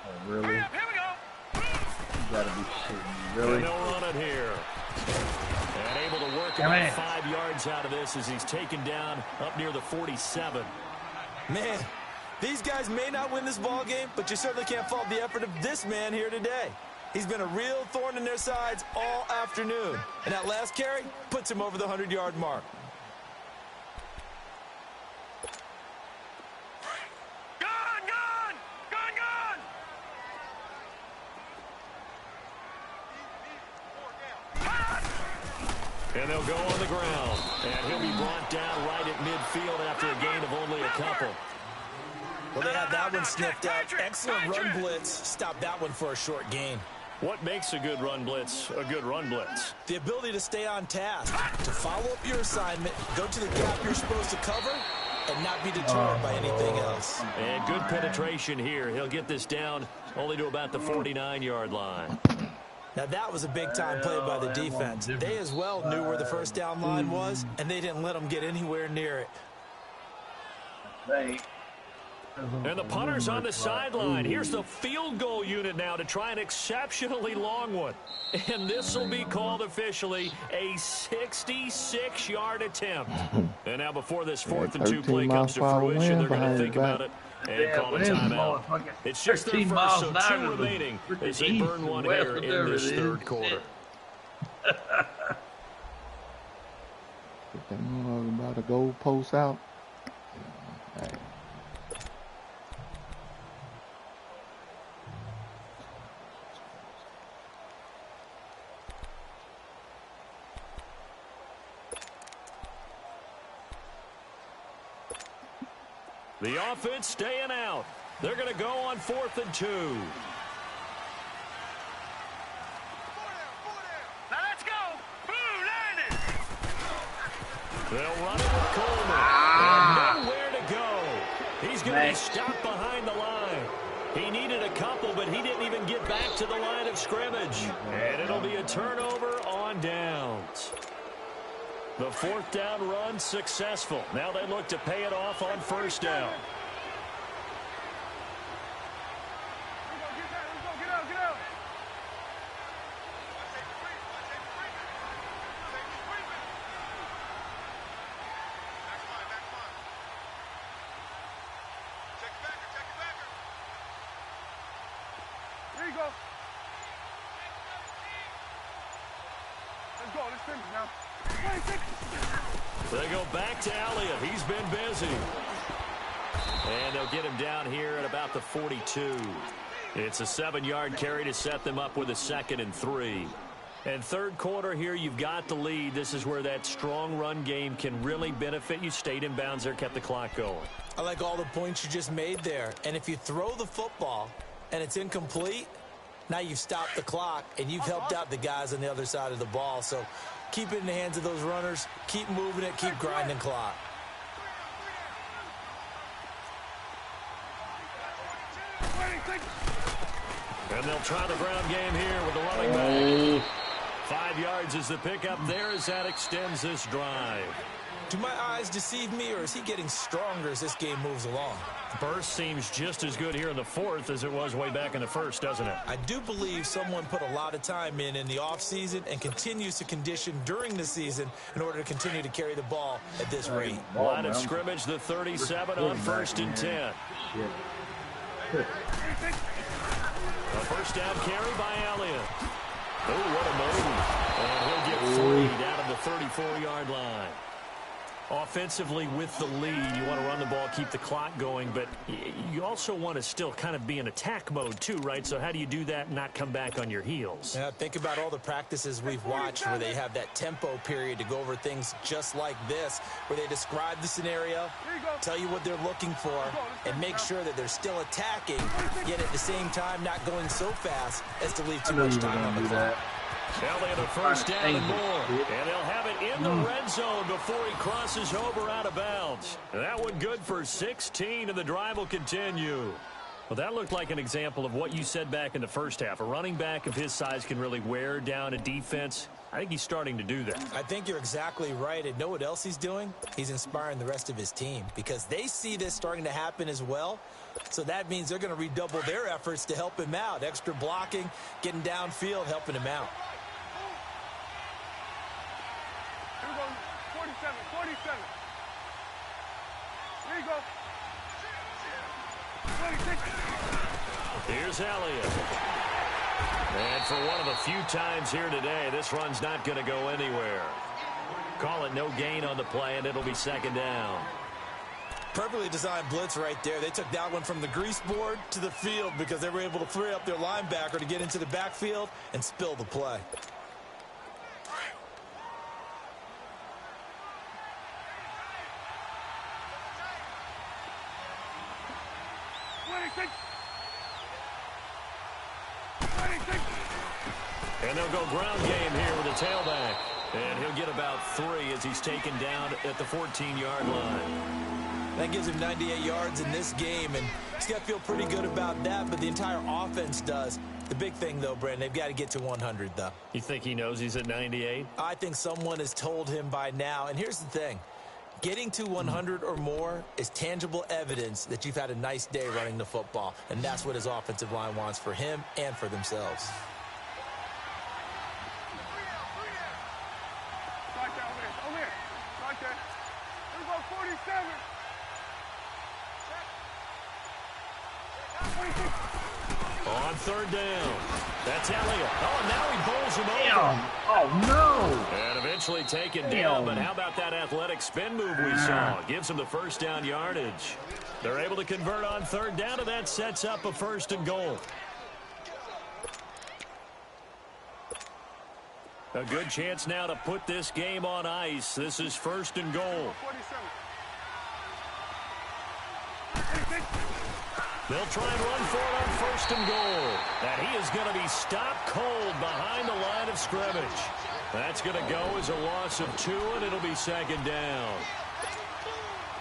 Oh, really? Gotta be shitting me, really? And they'll run it here. And able to work about 5 yards out of this as he's taken down up near the 47. Man, these guys may not win this ball game, but you certainly can't fault the effort of this man here today. He's been a real thorn in their sides all afternoon. And that last carry puts him over the 100-yard mark. And they'll go on the ground. And he'll be brought down right at midfield after a gain of only a couple. Well, they had that one sniffed out. Excellent run blitz. Stopped that one for a short gain. What makes a good run blitz a good run blitz? The ability to stay on task, to follow up your assignment, go to the gap you're supposed to cover, and not be deterred by anything else. And good penetration here. He'll get this down only to about the 49-yard line. Now, that was a big-time play by the defense. They as well knew where the first down line was, and they didn't let them get anywhere near it. And the punter's on the sideline. Here's the field goal unit now to try an exceptionally long one. And this will be called officially a 66-yard attempt. And now before this 4th and 2 play comes to fruition, they're going to think about it and call a timeout. It's just their first, so 2 remaining as they burn one here in this 3rd quarter. Get that motherfucker about the goal post out. Hey. The offense staying out. They're going to go on 4th and 2. Now let's go. Blue landed. They'll run it with Coleman. And nowhere to go. He's going to be stopped behind the line. He needed a couple, but he didn't even get back to the line of scrimmage. And it'll be a turnover on downs. The 4th down run successful. Now they look to pay it off on 1st down. Here you go. Let's go. Let's finish now. They go back to Elliott. He's been busy. And they'll get him down here at about the 42. It's a 7-yard carry to set them up with a 2nd and 3. And 3rd quarter here, you've got the lead. This is where that strong run game can really benefit you. Stayed in bounds there, kept the clock going. I like all the points you just made there. And if you throw the football and it's incomplete, now you've stopped the clock and you've helped out the guys on the other side of the ball. So keep it in the hands of those runners. Keep moving it. Keep grinding clock. And they'll try the ground game here with the running back. 5 yards is the pickup there as that extends this drive. Do my eyes deceive me, or is he getting stronger as this game moves along? Burst seems just as good here in the 4th as it was way back in the 1st, doesn't it? I do believe someone put a lot of time in the offseason and continues to condition during the season in order to continue to carry the ball at this rate. Line of scrimmage, the 37 on 1st and 10. A 1st down carry by Elliott. Oh, what a move. And he'll get 3 down at the 34-yard line. Offensively with the lead, you want to run the ball, keep the clock going, but you also want to still kind of be in attack mode too, right? So how do you do that and not come back on your heels? Yeah, think about all the practices we've watched where they have that tempo period to go over things just like this, where they describe the scenario, tell you what they're looking for, and make sure that they're still attacking, yet at the same time not going so fast as to leave too much time on the clock. Elliott a 1st down and more. And they'll have it in the red zone before he crosses over out of bounds. That one good for 16, and the drive will continue. Well, that looked like an example of what you said back in the 1st half. A running back of his size can really wear down a defense. I think he's starting to do that. I think you're exactly right. And know what else he's doing? He's inspiring the rest of his team because they see this starting to happen as well. So that means they're going to redouble their efforts to help him out. Extra blocking, getting downfield, helping him out. 47. Here you go. 26. Here's Elliott. And for one of the few times here today, this run's not going to go anywhere. Call it no gain on the play, and it'll be 2nd down. Perfectly designed blitz right there. They took that one from the grease board to the field because they were able to free up their linebacker to get into the backfield and spill the play. And they'll go ground game here with a tailback. And he'll get about 3 as he's taken down at the 14-yard line. That gives him 98 yards in this game, and he's got to feel pretty good about that, but the entire offense does. The big thing, though, Brandon, they've got to get to 100, though. You think he knows he's at 98? I think someone has told him by now. And here's the thing. Getting to 100 or more is tangible evidence that you've had a nice day running the football, and that's what his offensive line wants for him and for themselves. On third down, that's Elliott. Oh, now he bowls him over. Oh, no. And eventually taken down, but how about that athletic spin move we saw? Gives him the first down yardage. They're able to convert on third down, and that sets up a 1st and goal. A good chance now to put this game on ice. This is 1st and goal. They'll try and run for it on 1st and goal. And he is going to be stopped cold behind the line of scrimmage. That's going to go as a loss of 2, and it'll be 2nd down.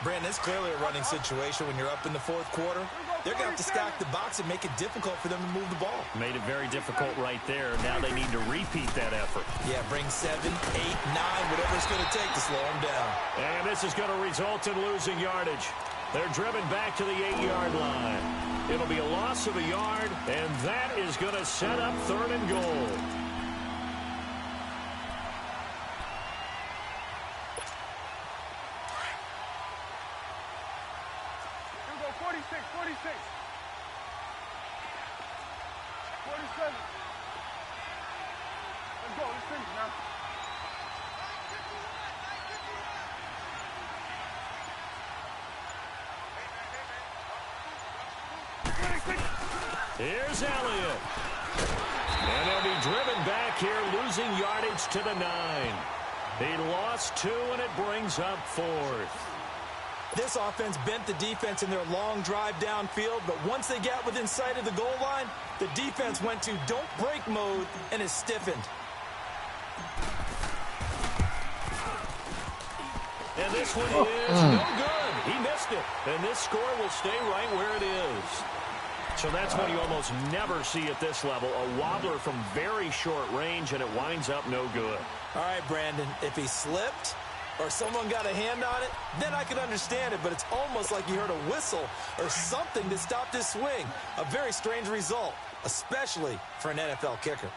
Brandon, it's clearly a running situation when you're up in the 4th quarter. They're going to have to stack the box and make it difficult for them to move the ball. Made it very difficult right there. Now they need to repeat that effort. Yeah, bring 7, 8, 9, whatever it's going to take to slow them down. And this is going to result in losing yardage. They're driven back to the 8-yard line. It'll be a loss of a yard, and that is going to set up 3rd and goal. Here we go, 46, 46. 47. Let's go, let's finish now. Here's Elliott. And they'll be driven back here, losing yardage to the 9. He lost 2, and it brings up 4th. This offense bent the defense in their long drive downfield, but once they got within sight of the goal line, the defense went to don't break mode and is stiffened. And this one is no good. He missed it. And this score will stay right where it is. So that's what you almost never see at this level. A wobbler from very short range, and it winds up no good. All right, Brandon, if he slipped or someone got a hand on it, then I could understand it, but it's almost like you heard a whistle or something that stopped his swing. A very strange result, especially for an NFL kicker.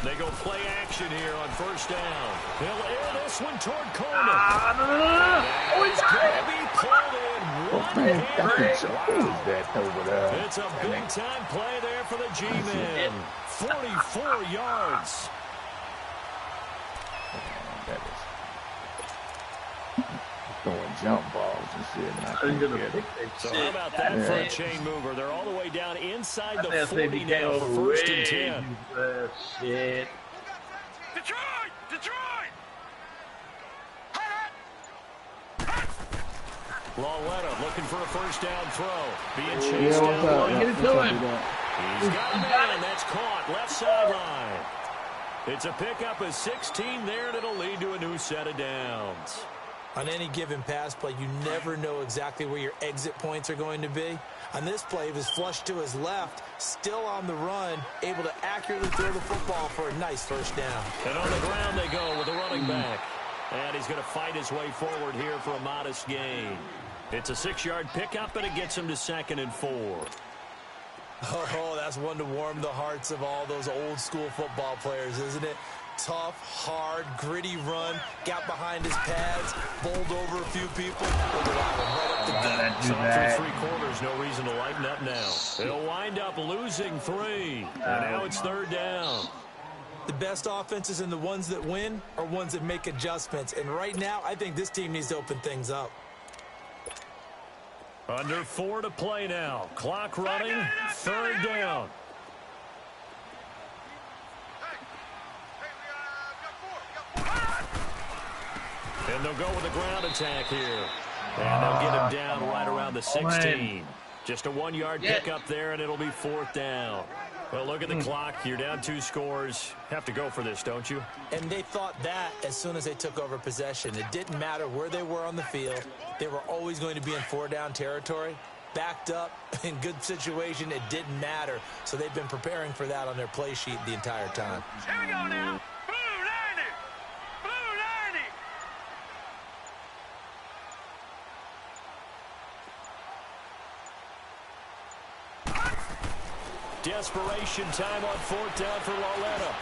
They go play action here on 1st down. He'll air this one toward Coleman. It's going to be pulled in. It's a big-time play there for the G-Man. 44 yards. That is throwing jump balls and shit. And I couldn't get it. So how about that for a chain mover? They're all the way down inside the 40 now for 1st and 10. Shit. Detroit! Detroit! Lawletta looking for a 1st down throw. Being chased down. Get it to him. He's got a man. That's caught. Left sideline. It's a pickup of 16 there, and it'll lead to a new set of downs. On any given pass play, you never know exactly where your exit points are going to be. On this play, he was flushed to his left, still on the run, able to accurately throw the football for a nice 1st down. And on the ground they go with a running back. And he's going to fight his way forward here for a modest gain. It's a 6-yard pickup, and it gets him to 2nd and 4. Oh, that's one to warm the hearts of all those old-school football players, isn't it? Tough, hard, gritty run, got behind his pads, bowled over a few people, right up the gut. So after 3 quarters, no reason to lighten up now. They'll wind up losing 3, and now it's 3rd down. The best offenses and the ones that win are ones that make adjustments, and right now, I think this team needs to open things up. Under 4 to play now. Clock running, 3rd down. And they'll go with a ground attack here. And they'll get him down right around the 16. Just a 1-yard pickup there, and it'll be 4th down. Well, look at the clock. You're down 2 scores. Have to go for this, don't you? And they thought that as soon as they took over possession. It didn't matter where they were on the field. They were always going to be in 4-down territory. Backed up, in good situation, it didn't matter. So they've been preparing for that on their play sheet the entire time. Here we go now. Blue 90. Blue Desperation time on 4th down for Lauletta.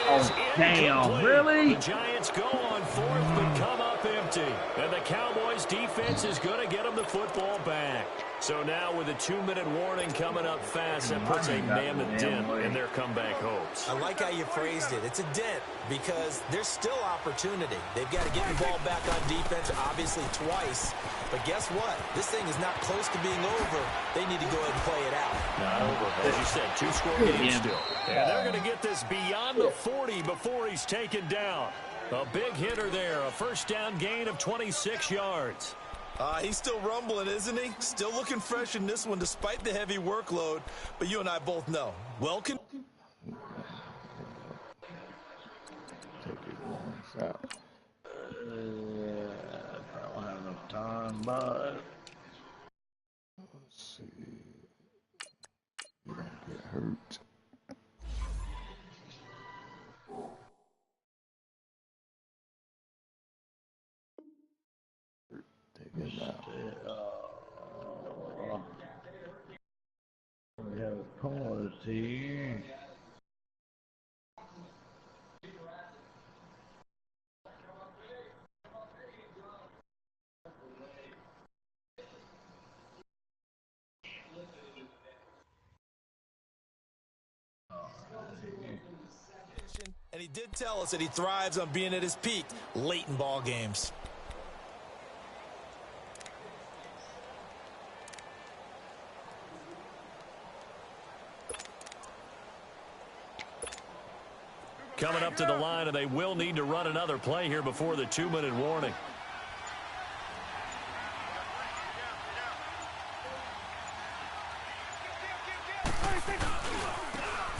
Oh, damn, really? The Giants go on 4th but come up empty. And the Cowboys defense is going to get them the football back. So now with a 2-minute warning coming up fast, that puts a mammoth dent in their comeback hopes. I like how you phrased it. It's a dent because there's still opportunity. They've got to get the ball back on defense, obviously twice. But guess what? This thing is not close to being over. They need to go ahead and play it out. Not over. As you said, 2-score game still. And they're going to get this beyond the 40 before he's taken down. A big hitter there. A first down gain of 26 yards. He's still rumbling, isn't he? Still looking fresh in this one despite the heavy workload. But you and I both know. Welcome. Take it once out. I don't have enough time, but let's see. You don't get hurt. Take it out. We have a policy. And he did tell us that he thrives on being at his peak late in ball games. Coming up to the line, and they will need to run another play here before the 2-minute warning.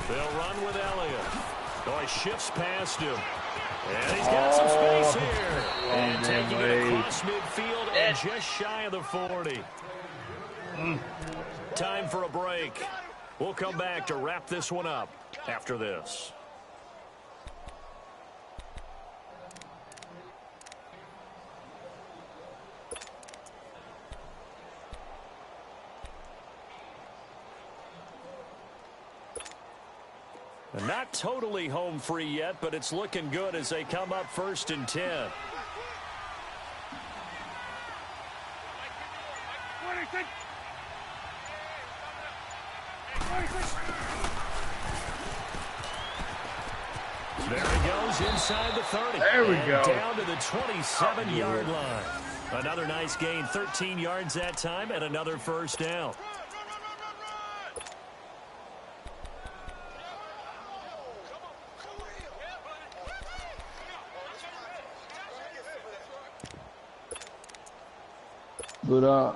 They'll run with Elliott. Oh, he shifts past him. And he's got some space here. And taking it across midfield and just shy of the 40. Time for a break. We'll come back to wrap this one up after this. Not totally home free yet, but it's looking good as they come up 1st and 10. There he goes inside the 30. There we go. Down to the 27-yard line. Another nice gain, 13 yards that time, and another first down. But and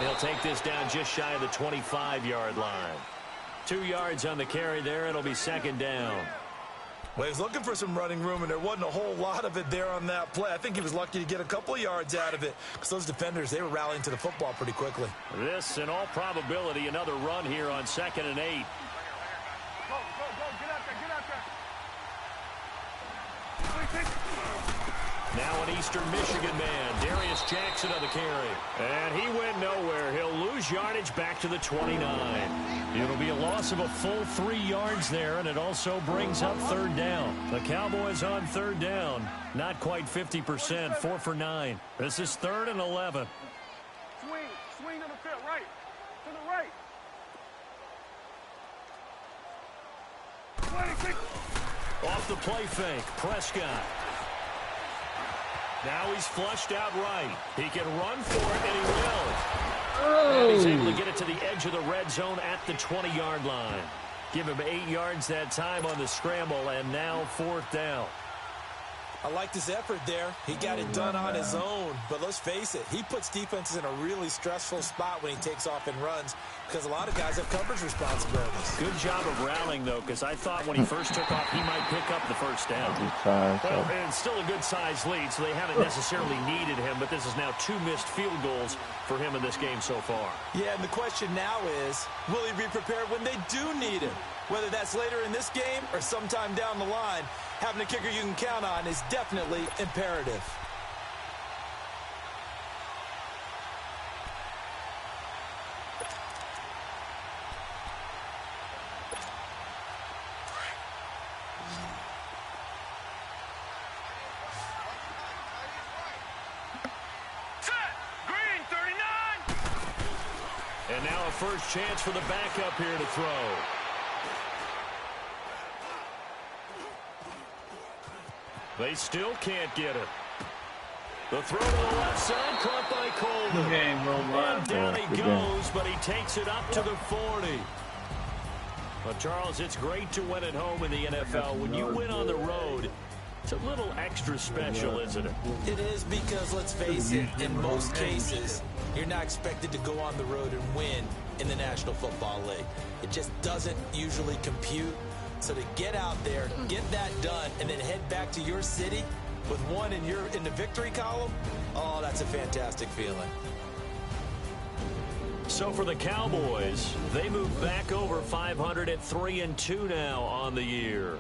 he'll take this down just shy of the 25-yard line. 2 yards on the carry there. It'll be 2nd down. Well, he was looking for some running room, and there wasn't a whole lot of it there on that play. I think he was lucky to get a couple of yards out of it because those defenders, they were rallying to the football pretty quickly. This, in all probability, another run here on 2nd and 8. Go, get out there. Now an Eastern Michigan man, Darius Jackson on the carry. And he went nowhere. He'll lose yardage back to the 29. It'll be a loss of a full 3 yards there, and it also brings up 3rd down. The Cowboys on 3rd down. Not quite 50%, 4 for 9. This is 3rd and 11. Swing to the field, right. To the right. 26. Off the play fake, Prescott. Now he's flushed out right. He can run for it, and he will. And he's able to get it to the edge of the red zone at the 20-yard line. Give him 8 yards that time on the scramble, and now 4th down. I liked his effort there. He got it done on his own. But let's face it, he puts defenses in a really stressful spot when he takes off and runs because a lot of guys have coverage responsibilities. Good job of rallying, though, because I thought when he first took off, he might pick up the first down. Well, and still a good-sized lead, so they haven't necessarily needed him, but this is now 2 missed field goals for him in this game so far. Yeah, and the question now is, will he be prepared when they do need him? Whether that's later in this game or sometime down the line, having a kicker you can count on is definitely imperative. Green, 39. And now a first chance for the backup here to throw. They still can't get it. The throw to the left side, caught by Coleman. And down he goes, but he takes it up to the 40. Well, Charles, it's great to win at home in the NFL. When you win on the road, it's a little extra special, isn't it? It is because, let's face it, in most cases, you're not expected to go on the road and win in the National Football League. It just doesn't usually compute. So to get out there, get that done, and then head back to your city with one in the victory column, oh, that's a fantastic feeling. So for the Cowboys, they move back over 500 at 3-2 now on the year.